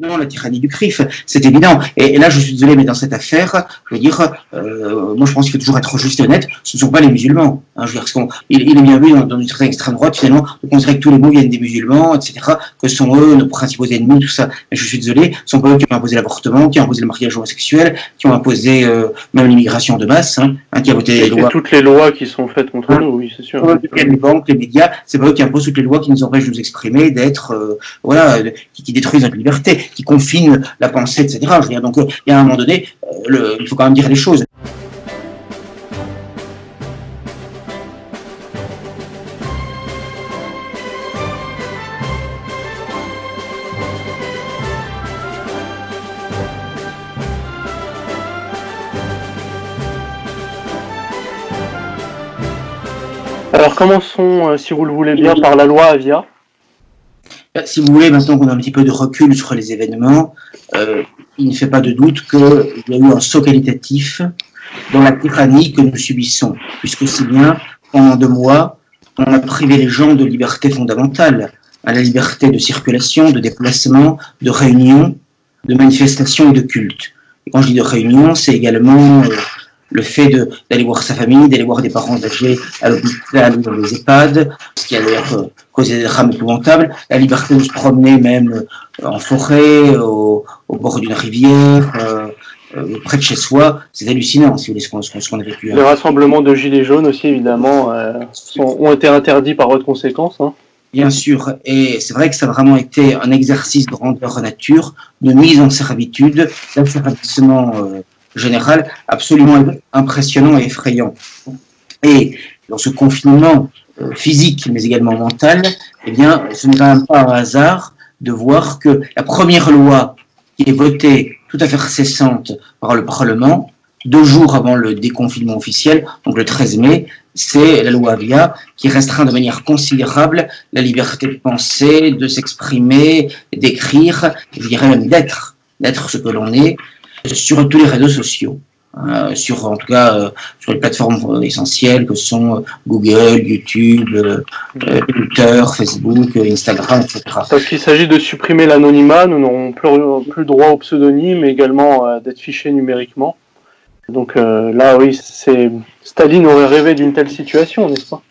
Non, la tyrannie du CRIF, c'est évident. Et là, je suis désolé, mais dans cette affaire, je veux dire, moi je pense qu'il faut toujours être juste et honnête, ce ne sont pas les musulmans. Hein, je veux dire, il est bien vu dans une certaine extrême droite, finalement, de considérer que tous les mots viennent des musulmans, etc., que ce sont eux nos principaux ennemis, tout ça. Mais je suis désolé, ce ne sont pas eux qui ont imposé l'avortement, qui ont imposé le mariage homosexuel, qui ont imposé même l'immigration de masse, qui a voté les lois. Toutes les lois qui sont faites contre nous, oui, c'est sûr. Les banques, les médias, c'est pas eux qui imposent toutes les lois qui nous empêchent de nous exprimer, d'être, qui détruisent notre liberté, qui confinent la pensée, etc. Je veux dire, donc, il y a un moment donné, il faut quand même dire les choses. Alors, commençons, si vous le voulez bien, par la loi Avia. Si vous voulez, maintenant qu'on a un petit peu de recul sur les événements, il ne fait pas de doute qu'il y a eu un saut qualitatif dans la tyrannie que nous subissons, puisque aussi bien, pendant 2 mois, on a privé les gens de liberté fondamentale, à la liberté de circulation, de déplacement, de réunion, de manifestation et de culte. Et quand je dis de réunion, c'est également le fait d'aller voir sa famille, d'aller voir des parents âgés à l'hôpital ou dans les EHPAD, ce qui a l'air causer des drames épouvantables, la liberté de se promener même en forêt, au bord d'une rivière, près de chez soi, c'est hallucinant, si vous voulez, ce qu'on a vécu. Les rassemblements de gilets jaunes aussi, évidemment, ont été interdits par voie de conséquence. Bien sûr, et c'est vrai que ça a vraiment été un exercice de grandeur nature, de mise en servitude, d'asservissement général, absolument impressionnant et effrayant. Et dans ce confinement physique, mais également mental, eh bien, ce n'est quand même pas un hasard de voir que la première loi qui est votée tout à fait cessante par le Parlement, 2 jours avant le déconfinement officiel, donc le 13 mai, c'est la loi Avia qui restreint de manière considérable la liberté de penser, de s'exprimer, d'écrire, je dirais même d'être ce que l'on est, sur tous les réseaux sociaux. En tout cas sur les plateformes essentielles que sont Google, YouTube, Twitter, Facebook, Instagram, etc. Parce qu'il s'agit de supprimer l'anonymat, nous n'aurons plus droit au pseudonyme, mais également d'être fichés numériquement. Donc là, oui, Staline aurait rêvé d'une telle situation, n'est-ce pas ?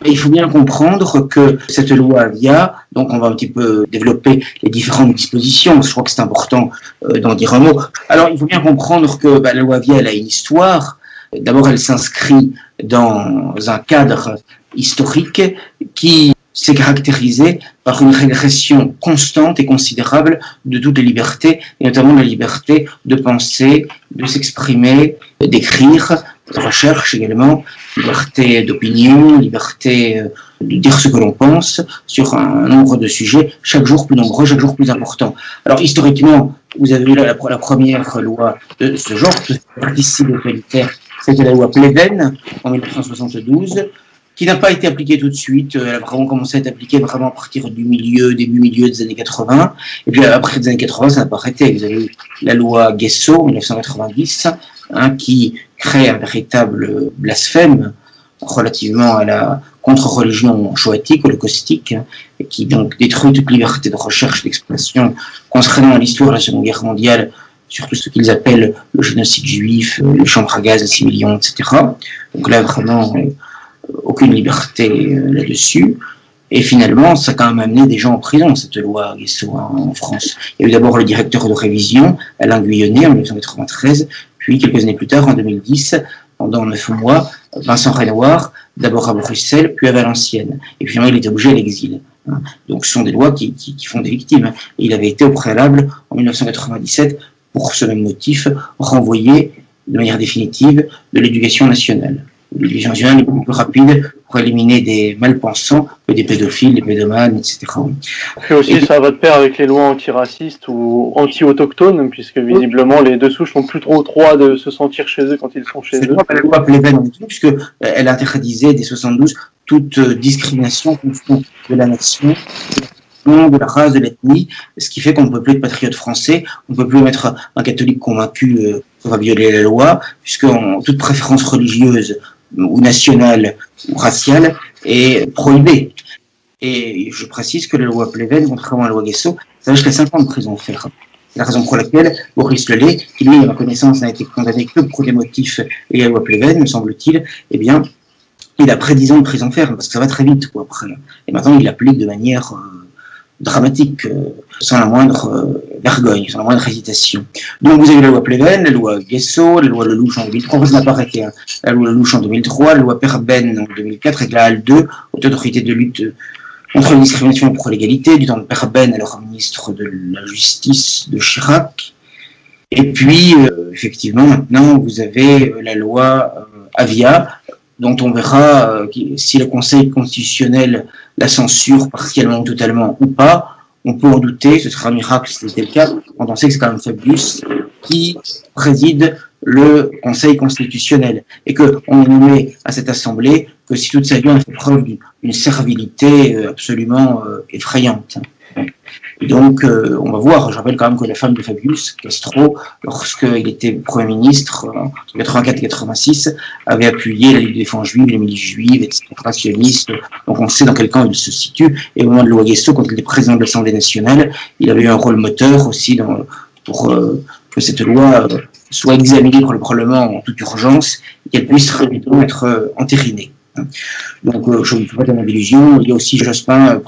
Il faut bien comprendre que cette loi Avia, donc on va un petit peu développer les différentes dispositions, je crois que c'est important d'en dire un mot. Alors il faut bien comprendre que la loi Avia, elle a une histoire. D'abord, elle s'inscrit dans un cadre historique qui s'est caractérisé par une régression constante et considérable de toutes les libertés, et notamment la liberté de penser, de s'exprimer, d'écrire, de recherche également, liberté d'opinion, liberté de dire ce que l'on pense sur un nombre de sujets, chaque jour plus nombreux, chaque jour plus importants. Alors historiquement, vous avez eu la première loi de ce genre, de particide autoritaire, c'était la loi Pleven en 1972, qui n'a pas été appliquée tout de suite. Elle a vraiment commencé à être appliquée vraiment à partir début milieu des années 80. Et puis après les années 80, ça n'a pas arrêté. Vous avez eu la loi Guesso en 1990, qui crée un véritable blasphème relativement à la contre-religion choatique, holocaustiques, et qui donc détruit toute liberté de recherche et d'expression concernant l'histoire de la Seconde Guerre mondiale, surtout ce qu'ils appellent le génocide juif, les chambres à gaz de 6 millions, etc. Donc là, vraiment, aucune liberté là-dessus. Et finalement, ça a quand même amené des gens en prison, cette loi Guesso en France. Il y a eu d'abord le directeur de révision, Alain Guyonnet, en 1993, puis quelques années plus tard, en 2010, pendant 9 mois, Vincent Renoir, d'abord à Bruxelles, puis à Valenciennes. Et puis il était obligé à l'exil. Donc ce sont des lois qui font des victimes. Et il avait été au préalable, en 1997, pour ce même motif, renvoyé de manière définitive de l'éducation nationale. L'éducation nationale est beaucoup plus rapide pour éliminer des malpensants que des pédophiles, des pédomanes, etc. Et aussi, ça va de pair avec les lois antiracistes ou anti-autochtones, puisque visiblement les deux souches n'ont plus trop droit de se sentir chez eux quand ils sont chez eux. C'est pas la loi Pleven en tout, puisqu'elle interdisait dès 72 toute discrimination de la nation, de la race, de l'ethnie, ce qui fait qu'on ne peut plus être patriote français, on ne peut plus mettre un catholique convaincu qu'on va violer la loi, puisque toute préférence religieuse ou nationale ou raciale est prohibée. Et je précise que la loi Pleven, contrairement à la loi Guesso, ça va jusqu'à 5 ans de prison ferme. C'est la raison pour laquelle Boris Lelay, qui lui, à ma connaissance, n'a été condamné que pour des motifs et à loi Pleven, me semble-t-il, eh bien, il a près 10 ans de prison ferme, parce que ça va très vite, quoi, après. Et maintenant, il l'applique de manière dramatique, sans la moindre vergogne, sans la moindre hésitation. Donc vous avez la loi Pleven, la loi Guesso, la loi Lelouch en 2003, ça n'a pas arrêté, hein. La loi Lelouch en 2003, la loi Perben en 2004, avec la HAL 2, Haute Autorité de lutte contre la discrimination et pour l'égalité, du temps de Perben, alors ministre de la Justice de Chirac. Et puis, effectivement, maintenant, vous avez la loi Avia, dont on verra si le Conseil constitutionnel la censure partiellement ou totalement ou pas. On peut en douter, ce sera un miracle si c'était le cas, quand on sait que c'est quand même Fabius qui préside le Conseil constitutionnel et qu'on est nommé à cette assemblée que si toute sa vie on a fait preuve d'une servilité absolument effrayante. Et donc, on va voir, je rappelle quand même que la femme de Fabius, Castro, lorsqu'il était Premier ministre, en 84 et 86, avait appuyé la Ligue de défense juive, les milices juives, etc., sionistes. Donc on sait dans quel camp il se situe. Et au moment de loi Guesso, quand il était président de l'Assemblée nationale, il avait eu un rôle moteur aussi pour que cette loi soit examinée par le Parlement en toute urgence et qu'elle puisse rapidement être entérinée. Donc, je ne fais pas de d'illusion. Il y a aussi Jospin,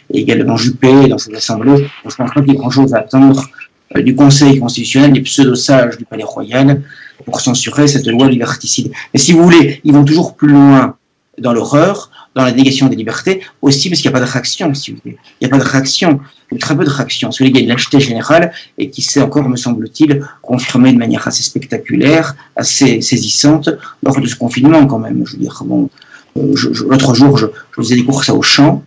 et également Juppé dans cette assemblée. Donc, je pense pas qu'il y ait grand-chose à attendre du Conseil constitutionnel, des pseudo-sages du Palais Royal, pour censurer cette loi liberticide. Mais si vous voulez, ils vont toujours plus loin dans l'horreur, dans la négation des libertés, aussi parce qu'il n'y a pas de réaction, si vous voulez. Il n'y a pas de réaction, ou très peu de réaction. Celui-là, il y a une lâcheté générale, et qui s'est encore, me semble-t-il, confirmée de manière assez spectaculaire, assez saisissante, lors de ce confinement, quand même. Je veux dire, bon, l'autre jour, je faisais des courses à Auchan,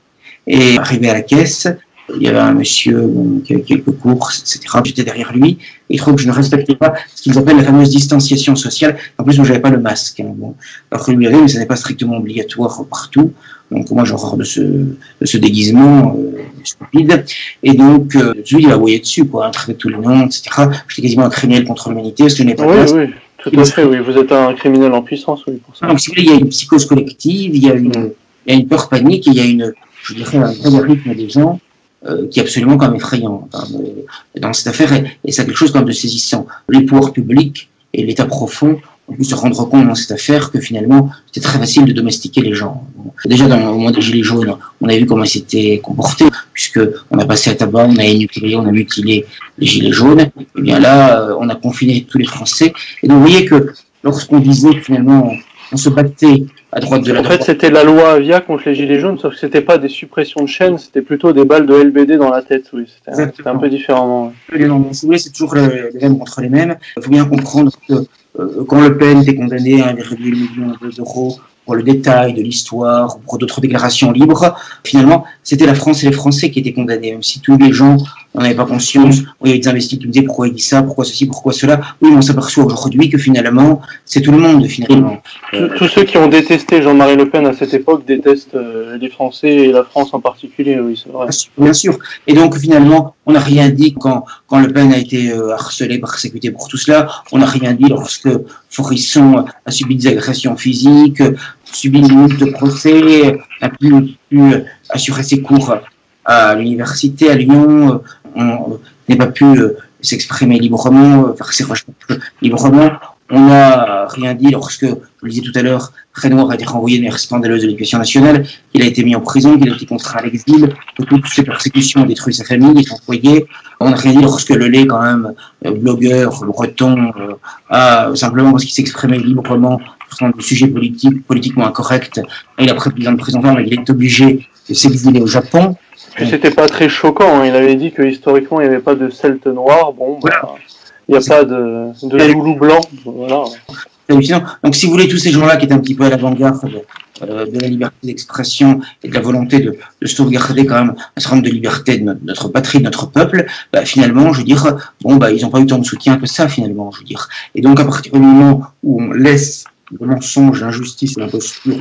et arrivé à la caisse, il y avait un monsieur qui avait quelques courses, etc. J'étais derrière lui, et il trouve que je ne respectais pas ce qu'ils appellent la fameuse distanciation sociale. En plus, moi, j'avais pas le masque. Hein, bon. Alors que lui avait, mais ce n'est pas strictement obligatoire partout. Donc, moi, j'ai horreur de ce déguisement stupide. Et donc, celui, il a envoyé dessus, quoi, traiter tout le monde, etc. J'étais quasiment un criminel contre l'humanité, parce que je n'ai pas de masque. Oui, tout à fait, oui. Vous êtes un criminel en puissance, oui, pour ça. Donc, si vous voulez, il y a une psychose collective, il y a une peur panique, et il y a je dirais, un vrai rythme des gens, qui est absolument quand même effrayant dans cette affaire, et c'est quelque chose quand même de saisissant. Les pouvoirs publics et l'État profond ont pu se rendre compte dans cette affaire que finalement c'était très facile de domestiquer les gens. Déjà au moment des Gilets jaunes, on a vu comment ils s'étaient comportés, puisque on a passé à tabac, on a énucléé, on a mutilé les Gilets jaunes. Et bien là, on a confiné tous les Français. Et donc vous voyez que lorsqu'on disait finalement, on se battait à droite de la droite. En fait, c'était la loi Avia contre les Gilets jaunes, sauf que c'était pas des suppressions de chaînes, c'était plutôt des balles de LBD dans la tête, oui. C'était un peu différemment. Oui. Non, si vous voulez, c'est toujours les mêmes contre les mêmes. Il faut bien comprendre que quand Le Pen était condamné à 1,8 million d'euros pour le détail de l'histoire, ou pour d'autres déclarations libres, finalement, c'était la France et les Français qui étaient condamnés, même si tous les gens n'en avaient pas conscience. Il y avait des investisseurs qui me disaient pourquoi il dit ça, pourquoi ceci, pourquoi cela. Oui, mais on s'aperçoit aujourd'hui que finalement, c'est tout le monde, finalement. Tous ceux qui ont détesté Jean-Marie Le Pen à cette époque détestent les Français et la France en particulier, oui, c'est vrai. Bien sûr. Et donc, finalement, on n'a rien dit quand Le Pen a été harcelé, persécuté pour tout cela. On n'a rien dit lorsque Forisson a subi des agressions physiques, subi une minute de procès, n'a pu assurer ses cours à l'université à Lyon, n'a pas pu s'exprimer librement, faire ses recherches librement. On n'a rien dit lorsque, je le disais tout à l'heure, Renoir a été renvoyé de manière scandaleuse de l'Éducation nationale, qu'il a été mis en prison, qu'il a été contraint à l'exil, que toutes ces persécutions ont détruit sa famille, son foyer. On n'a rien dit lorsque Lelay, quand même, blogueur breton, simplement parce qu'il s'exprimait librement sur des sujets politiquement incorrects, il a pris plus de prison ferme, il est obligé de s'exiler au Japon. Et c'était pas très choquant, hein. Il avait dit que historiquement il n'y avait pas de Celtes noirs, bon, voilà. Il n'y a pas de loulou blanc, voilà. Donc, si vous voulez, tous ces gens-là qui étaient un petit peu à l'avant-garde de la liberté d'expression et de la volonté de sauvegarder quand même un certain nombre de libertés de notre patrie, de notre peuple, finalement, je veux dire, ils n'ont pas eu tant de soutien que ça, finalement, je veux dire. Et donc, à partir du moment où on laisse le mensonge, l'injustice et l'imposture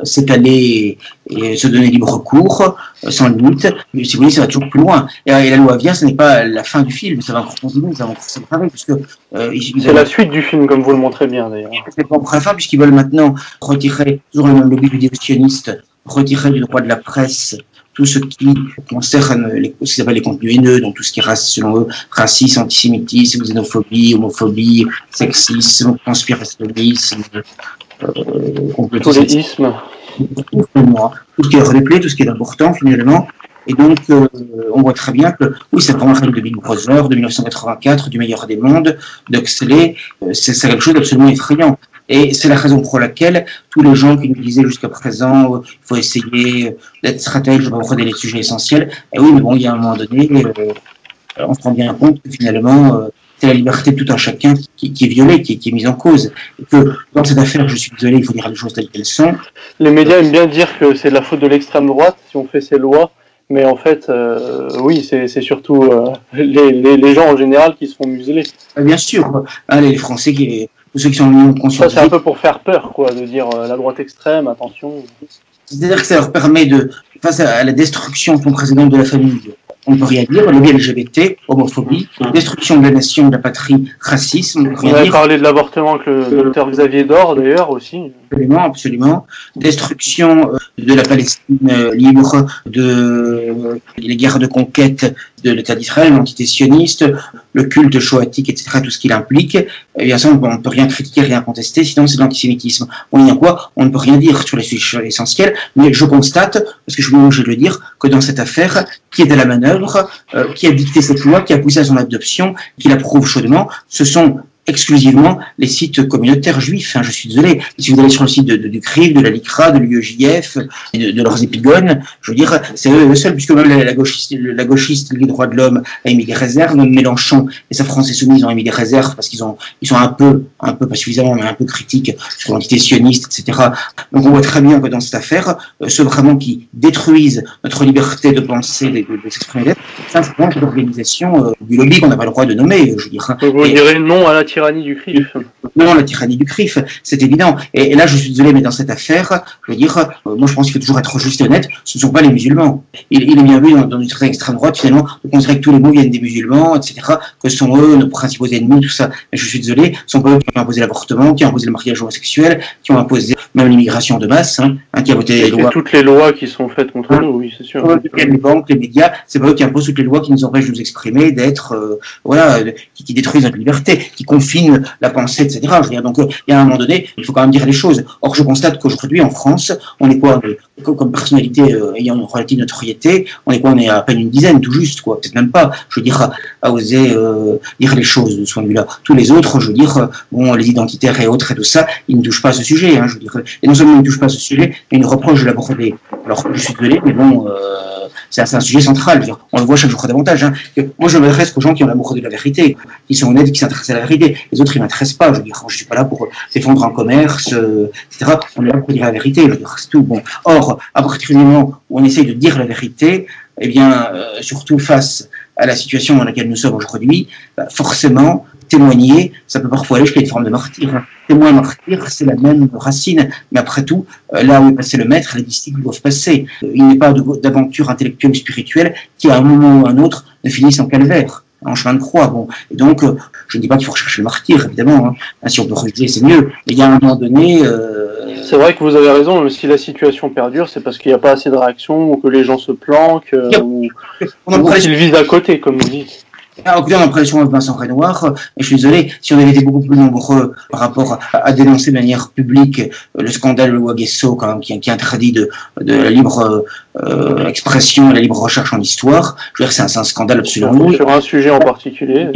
s'étaler et se donner libre cours, sans limite, mais si vous voulez, ça va toujours plus loin. Et la loi Avia, ce n'est pas la fin du film, ça va encore continuer, ça va encore s'aggraver, parce que... c'est la suite du film, comme vous le montrez bien, d'ailleurs. C'est pas encore la fin, puisqu'ils veulent maintenant retirer, toujours le même lobby judéo-sioniste, retirer du droit de la presse tout ce qui concerne ce qu'ils appellent les contenus haineux, donc tout ce qui est selon eux, racisme, antisémitisme, xénophobie, homophobie, sexisme, conspirationnisme, complotisme. Tout ce qui est reléplé, tout ce qui est important finalement. Et donc, on voit très bien que, oui, cette première règle de Big Brother, de 1984, du meilleur des mondes, d'Huxley, c'est quelque chose d'absolument effrayant. Et c'est la raison pour laquelle tous les gens qui nous disaient jusqu'à présent, il faut essayer d'être stratège pour aborder les sujets essentiels, et oui, mais bon, il y a un moment donné, on se rend bien compte que finalement, c'est la liberté de tout un chacun qui est violée, qui est mise en cause. Et que dans cette affaire, je suis désolé, il faut dire les choses telles qu'elles sont. Les médias aiment bien dire que c'est de la faute de l'extrême droite si on fait ces lois. Mais en fait, oui, c'est surtout les gens en général qui se font museler. Bien sûr, les Français, tous ceux qui sont venus conscients. Ça, c'est un peu pour faire peur, quoi, de dire la droite extrême, attention. C'est-à-dire que ça leur permet face à la destruction sans précédent de la famille, on ne peut rien dire, lobby LGBT, homophobie, destruction de la nation, de la patrie, racisme, on avait parlé de l'avortement avec le docteur Xavier Dor, d'ailleurs, aussi. Absolument, absolument. Destruction de la Palestine libre, de les guerres de conquête de l'État d'Israël, l'entité sioniste, le culte shoatique, etc., tout ce qu'il implique. Et bien ça, on ne peut rien critiquer, rien contester, sinon c'est de l'antisémitisme. On y a quoi? On ne peut rien dire sur les sujets essentiels, mais je constate, parce que je suis obligé de le dire, que dans cette affaire, qui est à la manœuvre, qui a dicté cette loi, qui a poussé à son adoption, qui l'approuve chaudement, ce sont exclusivement les sites communautaires juifs. Je suis désolé. Si vous allez sur le site du CRIF, de la LICRA, de l'UEJF, de leurs épigones, je veux dire, c'est eux seuls, puisque même la gauchiste Ligue des droits de l'homme a émis des réserves, même Mélenchon et sa France Insoumise ont émis des réserves parce qu'ils sont un peu, pas suffisamment, mais un peu critiques sur l'entité sioniste, etc. Donc on voit très bien que dans cette affaire, ceux vraiment qui détruisent notre liberté de penser, de s'exprimer, c'est simplement une organisation du lobby qu'on n'a pas le droit de nommer, je veux dire. Vous direz non à la tyrannie du CRIF. Non, la tyrannie du CRIF, c'est évident. Et là, je suis désolé, mais dans cette affaire, je veux dire, moi je pense qu'il faut toujours être juste et honnête, ce ne sont pas les musulmans. Il est bien vu dans une certaine extrême droite, finalement, de considérer que tous les mots viennent des musulmans, etc., que ce sont eux nos principaux ennemis, tout ça. Mais je suis désolé, ce sont pas eux qui ont imposé l'avortement, qui ont imposé le mariage homosexuel, qui ont imposé même l'immigration de masse, qui a voté les lois. Toutes les lois qui sont faites contre nous, oui, c'est sûr. Les banques, les médias, c'est pas eux qui imposent toutes les lois qui nous empêchent de nous exprimer, d'être, qui détruisent notre liberté, qui confinent la pensée, etc. Je veux dire, donc, il y a un moment donné, il faut quand même dire les choses. Or, je constate qu'aujourd'hui, en France, on est quoi, comme personnalité ayant une relative notoriété, on est à peine une dizaine, tout juste, quoi. Peut-être même pas, je veux dire, à oser dire les choses de ce point de vue-là. Tous les autres, je veux dire, les identitaires et autres et tout ça, ils ne touchent pas à ce sujet, je veux dire. Et non seulement ils ne touchent pas à ce sujet, mais ils nous reprochent de l'aborder. Alors, je suis désolé, mais bon, c'est un sujet central. On le voit chaque jour davantage. Moi, je m'adresse aux gens qui ont l'amour de la vérité, qui sont honnêtes, qui s'intéressent à la vérité. Les autres, ils m'intéressent pas. Je veux dire, je suis pas là pour défendre un commerce, etc. On est là pour dire la vérité. Je veux dire, c'est tout. Bon. Or, à partir du moment où on essaye de dire la vérité, eh bien, surtout face à la situation dans laquelle nous sommes aujourd'hui, forcément, témoigner, ça peut parfois aller jusqu'à une forme de martyr. Témoin martyr, c'est la même racine, mais après tout, là où est passé le maître, les disciples doivent passer. Il n'y a pas d'aventure intellectuelle ou spirituelle qui, à un moment ou à un autre, ne finisse en calvaire, en chemin de croix. Bon. Et donc, je ne dis pas qu'il faut rechercher le martyr, évidemment. Si on peut refuser, c'est mieux. Mais il y a un moment donné... C'est vrai que vous avez raison, si la situation perdure, c'est parce qu'il n'y a pas assez de réactions, ou que les gens se planquent, ou qu'ils visent à côté, comme vous dites. Alors, écoutez, on a l'impression de Vincent Renoir, et je suis désolé, si on avait été beaucoup plus nombreux par rapport à dénoncer de manière publique le scandale de Waguesso, quand même, qui interdit de la libre expression et la libre recherche en histoire, je veux dire, c'est un scandale absolument nul. Sur un sujet en particulier.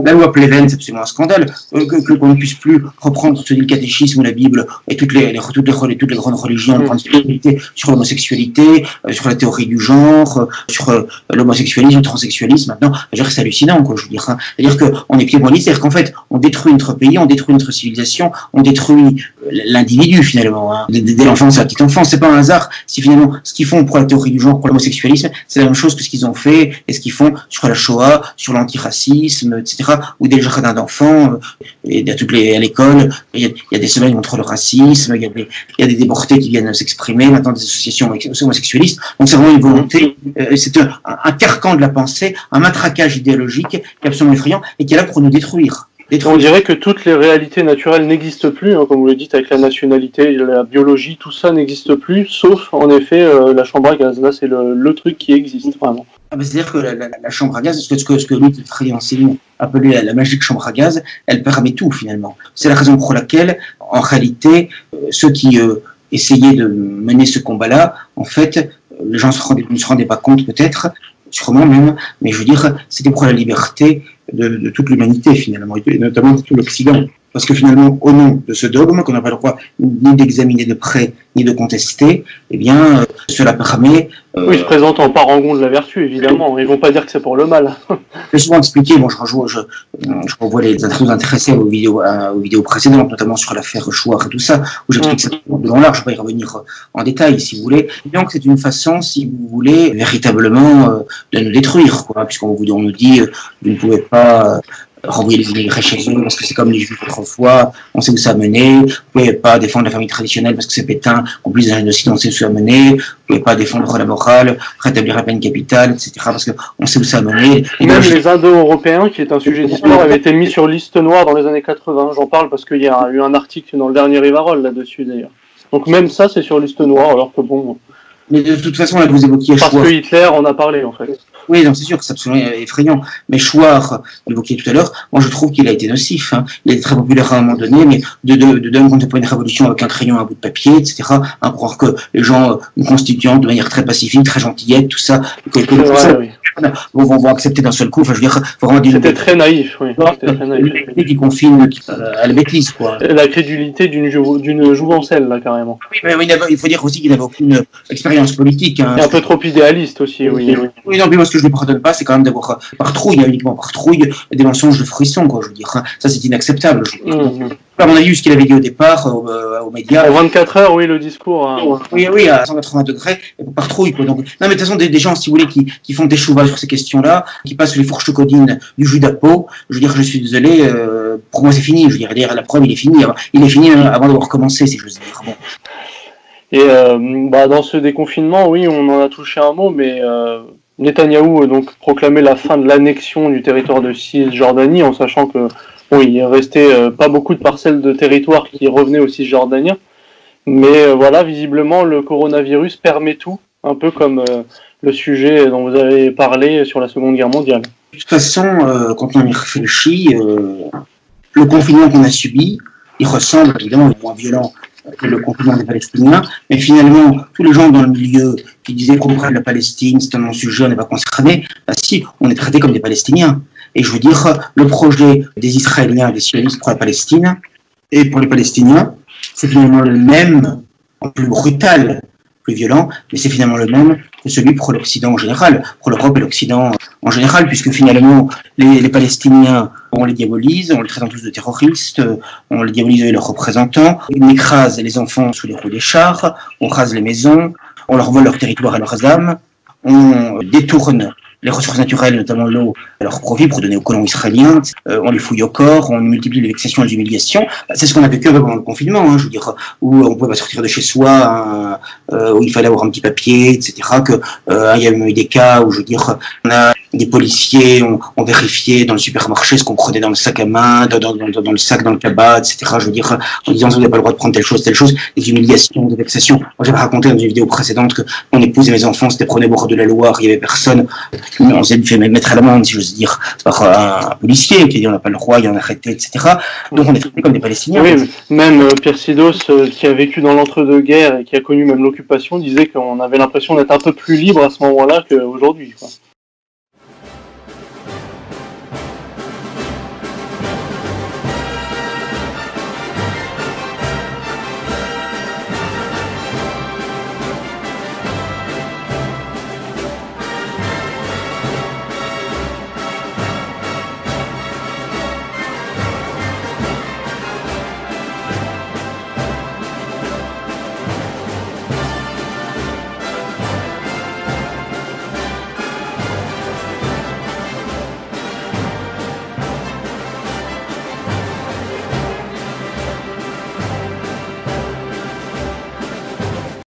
La loi Pleven, c'est absolument un scandale. Qu'on ne puisse plus reprendre ce le catéchisme ou la Bible et toutes les grandes religions, les grandes spiritualités sur l'homosexualité, sur la théorie du genre, sur l'homosexualisme, le transsexualisme, maintenant, je veux dire, c'est hallucinant. Quoi, je veux dire, c'est-à-dire qu'on est pieds-poings liés, c'est-à-dire qu'en fait, on détruit notre pays, on détruit notre civilisation, on détruit l'individu finalement, dès l'enfance à la petite enfance. C'est pas un hasard si finalement ce qu'ils font pour la théorie du genre, pour l'homosexualisme, c'est la même chose que ce qu'ils ont fait et ce qu'ils font sur la Shoah, sur l'antiracisme, etc. Ou dès le jardin d'enfants, et à l'école, il y a des semaines contre le racisme, il y a des déportés qui viennent s'exprimer, maintenant des associations homosexualistes. Donc c'est vraiment une volonté, c'est un carcan de la pensée, un matraquage idéologique qui est absolument effrayant et qui est là pour nous détruire. On dirait que toutes les réalités naturelles n'existent plus, hein, comme vous le dites, avec la nationalité, la biologie, tout ça n'existe plus, sauf en effet la chambre à gaz. Là, c'est le truc qui existe vraiment. C'est-à-dire que la chambre à gaz, ce que Louis Frédéric appelait la magique chambre à gaz, elle permet tout finalement. C'est la raison pour laquelle, en réalité, ceux qui essayaient de mener ce combat-là, en fait, les gens ne se rendaient pas compte peut-être, sûrement même, mais je veux dire, c'était pour la liberté de toute l'humanité finalement, et notamment de tout l'Occident. Parce que finalement, au nom de ce dogme, qu'on n'a pas le droit ni d'examiner de près, ni de contester, eh bien, cela permet... Oui, ils se présentent en parangon de la vertu, évidemment. Ils vont pas dire que c'est pour le mal. J'ai souvent expliqué, je revois les interviews intéressés aux vidéos précédentes, notamment sur l'affaire Chouard et tout ça, où j'explique ça de long large, je ne vais pas y revenir en détail, si vous voulez. Et donc, c'est une façon, si vous voulez, véritablement de nous détruire, quoi, puisqu'on nous dit, vous ne pouvez pas... renvoyer les immigrés chez eux parce que c'est comme les juifs autrefois, on sait où ça a mené, vous pouvez pas défendre la famille traditionnelle parce que c'est Pétain, complice d'un génocide, on sait où ça a mené, vous pouvez pas défendre la morale, rétablir la peine capitale, etc. parce que on sait où ça a mené. Et même les Indo-Européens, qui est un sujet d'histoire, avaient été mis sur liste noire dans les années 80. J'en parle parce qu'il y a eu un article dans le dernier Rivarol là-dessus d'ailleurs. Donc même ça, c'est sur liste noire, alors que bon... Mais de toute façon, là, vous évoquiez Chouard. Parce que Hitler en a parlé, en fait. Oui, non, c'est sûr que c'est absolument effrayant. Mais Chouard, vous l'évoquiez tout à l'heure, moi je trouve qu'il a été nocif. Hein. Il a été très populaire à un moment donné, mais de quand pas une révolution avec un crayon, un bout de papier, etc., pour croire que les gens nous constituant de manière très pacifique, très gentillette, tout ça, vont accepter d'un seul coup. Enfin, je veux dire, vraiment c'était très naïf, oui. C'était qui confine à la bêtise, quoi. La crédulité d'une jouvencelle, là, carrément. Oui, mais il faut dire aussi qu'il n'avait aucune expérience politique. Hein. Et un peu trop idéaliste aussi, oui. Oui, non, mais moi, ce que je ne lui pardonne pas, c'est quand même d'avoir par trouille, uniquement par trouille, des mensonges de fruition, quoi, je veux dire. Hein. Ça, c'est inacceptable. À mon avis, ce qu'il avait dit au départ, aux médias. En 24 heures, oui, le discours. Hein. Oui, à 180 degrés, par trouille, quoi. Donc, non, mais de toute façon, des gens, si vous voulez, qui font des chouvas sur ces questions-là, qui passent les fourches codines du jus d'Apo, je veux dire, je suis désolé, pour moi, c'est fini. Je veux dire, la preuve, il est fini. Il est fini avant d'avoir commencé, si je veux dire. Bon. Et dans ce déconfinement, oui, on en a touché un mot, mais Netanyahou donc proclamé la fin de l'annexion du territoire de Cisjordanie, en sachant que il restait pas beaucoup de parcelles de territoire qui revenaient aux Cisjordaniens. Mais voilà, visiblement, le coronavirus permet tout, un peu comme le sujet dont vous avez parlé sur la Seconde Guerre mondiale. De toute façon, quand on y réfléchit, le confinement qu'on a subi, il ressemble évidemment au moins violent que le confinement des Palestiniens, mais finalement, tous les gens dans le milieu qui disaient qu'on prenne la Palestine, c'est un non-sujet, on n'est pas concerné, si, on est traités comme des Palestiniens. Et je veux dire, le projet des Israéliens et des sionistes pour la Palestine, et pour les Palestiniens, c'est finalement le même, en plus brutal, plus violent, mais c'est finalement le même que celui pour l'Occident en général, pour l'Europe et l'Occident en général, puisque finalement, les Palestiniens, on les diabolise, on les traite en tous de terroristes, on les diabolise avec leurs représentants, on écrase les enfants sous les roues des chars, on rase les maisons, on leur vole leur territoire et leurs âmes, on détourne les ressources naturelles, notamment l'eau, à leur profit pour donner aux colons israéliens, on les fouille au corps, on multiplie les vexations et les humiliations. C'est ce qu'on a vécu pendant le confinement, hein, je veux dire, où on ne pouvait pas sortir de chez soi, où il fallait avoir un petit papier, etc. Il y a eu des cas où, je veux dire, on a des policiers ont vérifié dans le supermarché ce qu'on prenait dans le sac à main, dans le sac, dans le cabas, etc. Je veux dire, en disant vous n'avez pas le droit de prendre telle chose, des humiliations, des vexations. Moi, j'avais raconté dans une vidéo précédente que mon épouse et mes enfants s'étaient prenés au bord de la Loire, il n'y avait personne. On s'est fait mettre à l'amende, si j'ose dire, par un policier qui a dit on n'a pas le droit, il y en a arrêté, etc. Donc on est traités comme des Palestiniens. Oui, même Pierre Sidos, qui a vécu dans l'entre-deux-guerres et qui a connu même l'occupation, disait qu'on avait l'impression d'être un peu plus libre à ce moment-là qu'aujourd'hui, quoi.